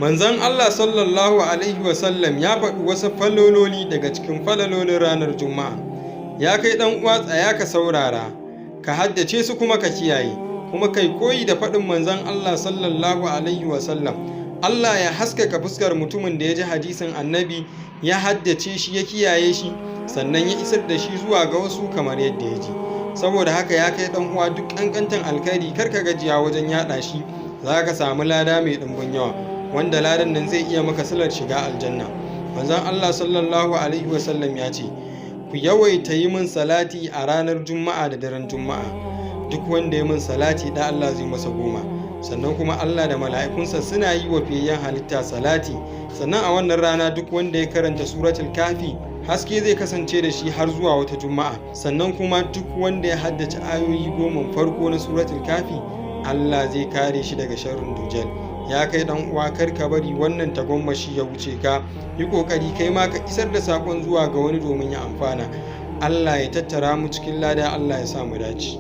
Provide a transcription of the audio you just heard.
Manzon Allah sallallahu alaihi wasallam ya faɗi wasu falololi daga cikin falalolin ranar Juma'a. Ya kai ɗan uwa, tsaya ka saurara, ka haddace su kuma ka kiyaye, kuma kai koyi da faɗin manzon Allah sallallahu alaihi wasallam. Allah ya haskaka fuskar mutumin da ya ji hadisin annabi, ya haddace shi, ya kiyaye shi, sannan ya isar da shi zuwa ga wasu kamar yadda ya ji. Saboda haka ya kai ɗan uwa, duk ƙanƙantan alkhairi kar ka gajiya wajen yaɗa shi, za ka samu lada mai ɗimbin yawa, wanda ladan nan zai iya maka silar shiga aljanna. Manzon Allah sallallahu alaihi wasallam ya ce, ku yawaita yi min salati a ranar Juma'a da daren Juma'a. Duk wanda ya min salati da Allah zai masa 10. Sannan kuma Allah da mala'ikunsa suna yi wa fiyayyen halitta salati. Sannan a wannan rana duk wanda ya karanta suratul kafi, haske zai kasance da shi har zuwa wata Juma'a. Sannan kuma duk wanda ya haddace ayoyi 10 farko na suratul kafi, Allah zai kare shi daga sharrin dujal. Ya kai dan uwa, kar ka bari wannan tagwammashi ya wuce ka. Yi kokari kai ma ka isar da sakon zuwa ga wani domin ya amfana. Allah ya tattara mu cikin lada, Allah ya sa mu dace.